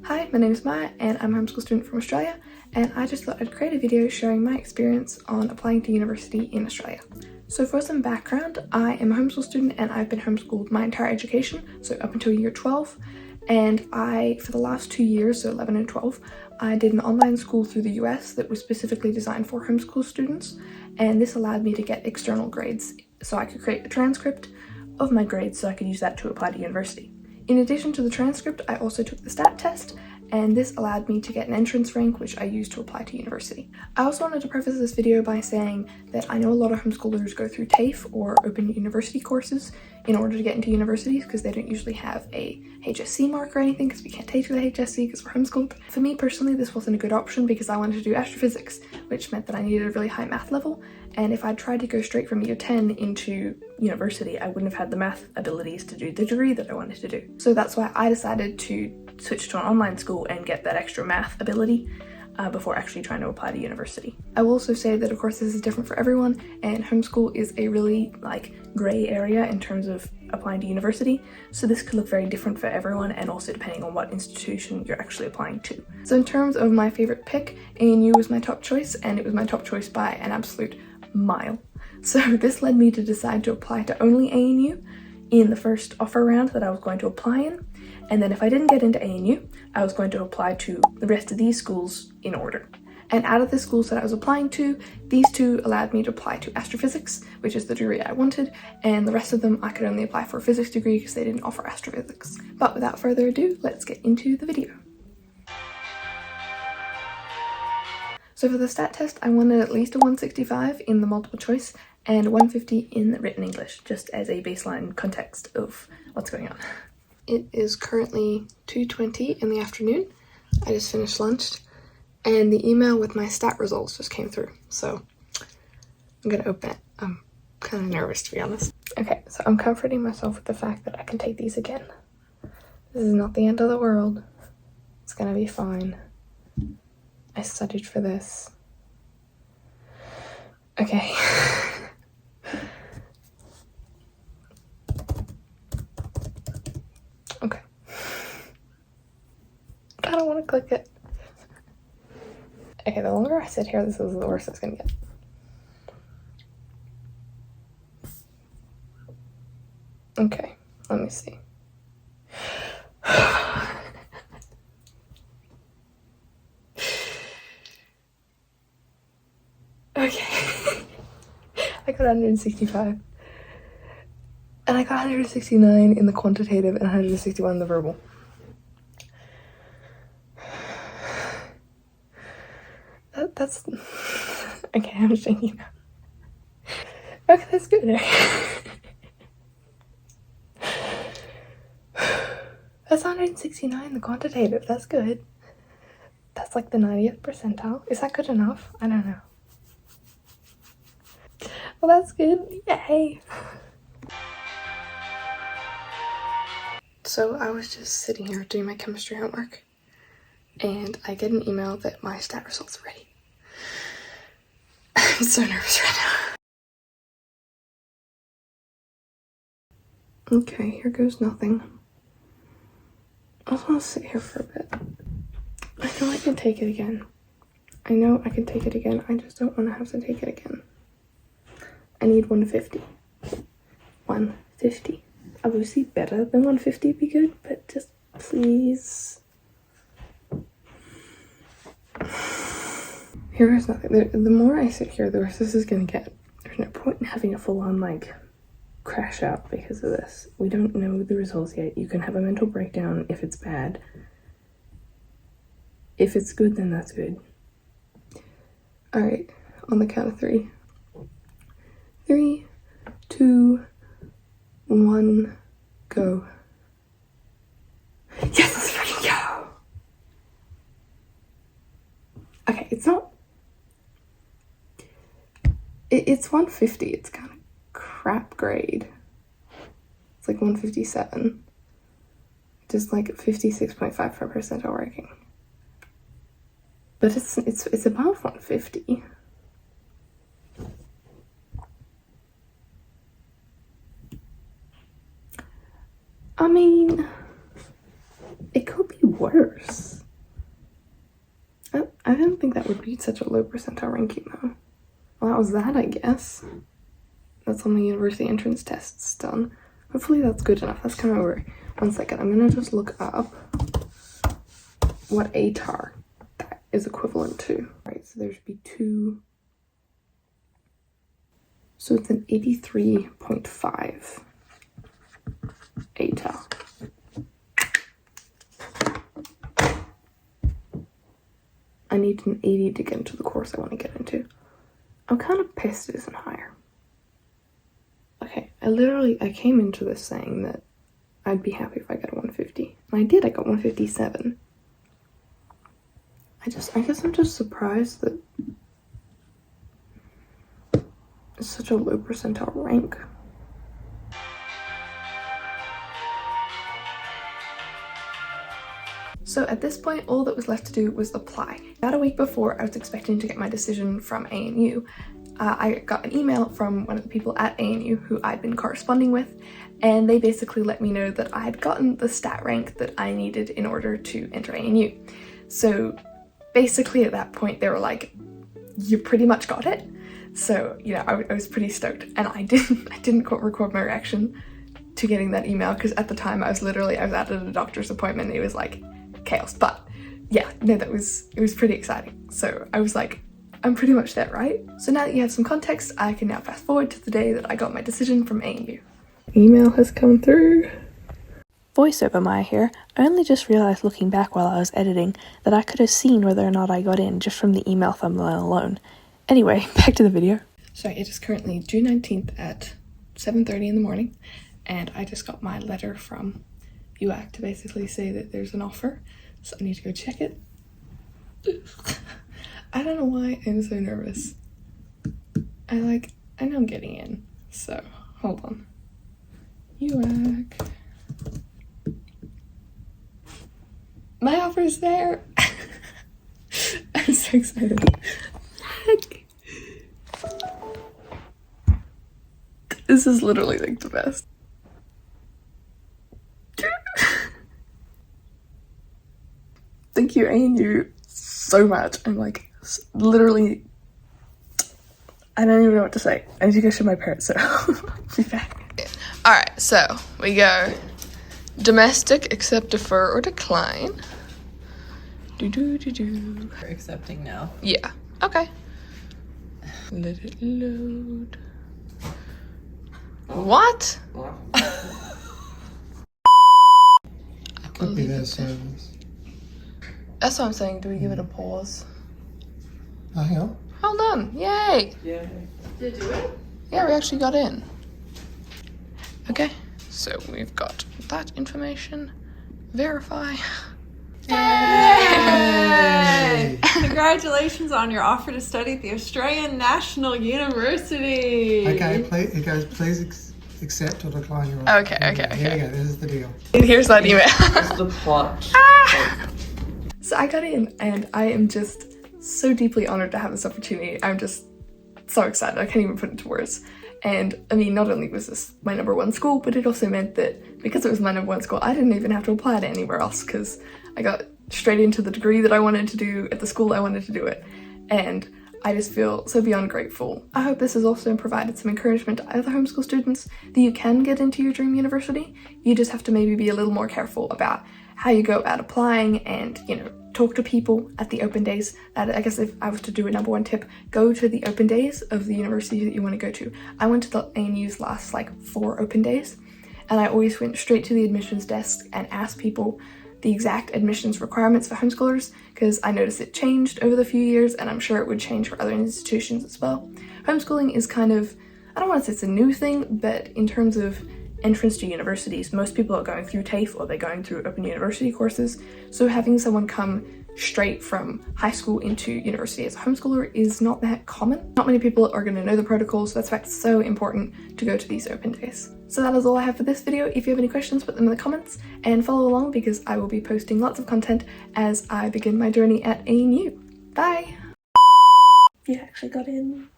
Hi, my name is Maya and I'm a homeschool student from Australia, and I just thought I'd create a video sharing my experience on applying to university in Australia. So for some background, I am a homeschool student and I've been homeschooled my entire education, so up until year 12, and for the last 2 years, so 11 and 12, I did an online school through the US that was specifically designed for homeschool students, and this allowed me to get external grades, so I could create a transcript of my grades so I could use that to apply to university. In addition to the transcript, I also took the STAT test, and this allowed me to get an entrance rank, which I used to apply to university. I also wanted to preface this video by saying that I know a lot of homeschoolers go through TAFE or Open University courses in order to get into universities because they don't usually have a HSC mark or anything because we can't take the HSC because we're homeschooled. For me personally, this wasn't a good option because I wanted to do astrophysics, which meant that I needed a really high math level, and if I tried to go straight from year 10 into university, I wouldn't have had the math abilities to do the degree that I wanted to do. So that's why I decided to switch to an online school and get that extra math ability before actually trying to apply to university. I will also say that of course this is different for everyone, and homeschool is a really grey area in terms of applying to university, so this could look very different for everyone and also depending on what institution you're actually applying to. So in terms of my favourite pick, ANU was my top choice, and it was my top choice by an absolute mile. So this led me to decide to apply to only ANU in the first offer round that I was going to apply in, and then if I didn't get into ANU, I was going to apply to the rest of these schools in order. And out of the schools that I was applying to, these two allowed me to apply to astrophysics, which is the degree I wanted, and the rest of them I could only apply for a physics degree because they didn't offer astrophysics. But without further ado, let's get into the video. So for the STAT test, I wanted at least a 165 in the multiple choice and 150 in the written English, just as a baseline context of what's going on. It is currently 2:20 in the afternoon. I just finished lunch, and the email with my STAT results just came through, so I'm gonna open it. I'm kind of nervous, to be honest. Okay, so I'm comforting myself with the fact that I can take these again. This is not the end of the world. It's gonna be fine. I studied for this. Okay. Okay. I don't want to click it. Okay, the longer I sit here, this is the worse it's gonna get. Okay, let me see. Okay. I got 165. And I got 169 in the quantitative and 161 in the verbal. That's... Okay, I'm shaking now. Okay, that's good. That's 169 in the quantitative, that's good. That's like the 90th percentile. Is that good enough? I don't know. Well, that's good. Yay! So I was just sitting here doing my chemistry homework, and I get an email that my STAT results are ready. I'm so nervous right now. Okay, here goes nothing. I just want to sit here for a bit. I know I can take it again. I know I can take it again. I just don't want to have to take it again. I need 150. 150. Obviously better than 150 would be good, but just please. Here is nothing. The more I sit here, the worse this is gonna get. There's no point in having a full-on crash out because of this. We don't know the results yet. You can have a mental breakdown if it's bad. If it's good, then that's good. Alright, on the count of 3. 3, 2, 1, go. Yes, let's freaking go! Okay, it's not... It's 150, it's kind of crap grade. It's like 157. Just like 56.5 for percentile ranking. But it's above 150. I mean, it could be worse. I didn't think that would be such a low percentile ranking though. Well, that was that, I guess. That's on the university entrance tests done. Hopefully that's good enough. That's kind of worry. One second, I'm gonna just look up what ATAR that is equivalent to. Right, so there should be 2. So it's an 83.5 ATAR. I need an 80 to get into the course I want to get into. I'm kind of pissed it isn't higher. Okay, I came into this saying that I'd be happy if I got a 150. And I did, I got 157. I guess I'm just surprised that it's such a low percentile rank. So at this point, all that was left to do was apply. About a week before I was expecting to get my decision from ANU, I got an email from one of the people at ANU who I'd been corresponding with, and they basically let me know that I had gotten the stat rank that I needed in order to enter ANU. So basically at that point they were like, you pretty much got it. So, you know, I was pretty stoked, and I didn't record my reaction to getting that email because at the time I was out at a doctor's appointment and it was like chaos. But yeah, no, it was pretty exciting. So I was like, I'm pretty much there, right? So now that you have some context, I can now fast forward to the day that I got my decision from ANU. Email has come through. Voiceover Maya here. I only just realised looking back while I was editing that I could have seen whether or not I got in just from the email thumbnail alone. Anyway, back to the video. So it is currently June 19th at 7:30 in the morning, and I just got my letter from UAC to basically say that there's an offer, so I need to go check it. I don't know why I'm so nervous. I know I'm getting in, so hold on. UAC. My offer's there. I'm so excited. Heck. This is literally like the best. Thank you, ANU, so much. I'm like, literally, I don't even know what to say. I need to go show my parents, so I'll be back. Alright, so we go domestic, accept, defer, or decline. We're accepting now. Yeah, okay. Let it load. What? Could be their service. That's what I'm saying. Do we give it a pause? Oh, hang on. Hold on. Yay! Yeah. Did you do it? Yeah, we actually got in. Okay, so we've got that information. Verify. Yay! Congratulations on your offer to study at the Australian National University. Okay, it goes, please accept or decline your offer. Okay. Here we go, this is the deal. And here's that email. It's the plot. So I got in, and I am just so deeply honored to have this opportunity. I'm just so excited. I can't even put it into words. And I mean, not only was this my #1 school, but it also meant that because it was my #1 school, I didn't even have to apply to anywhere else because I got straight into the degree that I wanted to do at the school I wanted to do it. And I just feel so beyond grateful. I hope this has also provided some encouragement to other homeschool students that you can get into your dream university. You just have to maybe be a little more careful about how you go about applying and, you know, talk to people at the open days. I guess if I was to do a #1 tip, go to the open days of the university that you want to go to. I went to the ANU's last 4 open days, and I always went straight to the admissions desk and asked people the exact admissions requirements for homeschoolers, because I noticed it changed over the few years, and I'm sure it would change for other institutions as well. Homeschooling is kind of, I don't want to say it's a new thing, but in terms of entrance to universities, most people are going through TAFE or they're going through open university courses, so having someone come straight from high school into university as a homeschooler is not that common. Not many people are going to know the protocols, so that's why it's so important to go to these open days. So that is all I have for this video. If you have any questions, put them in the comments and follow along because I will be posting lots of content as I begin my journey at ANU. Bye! You actually got in.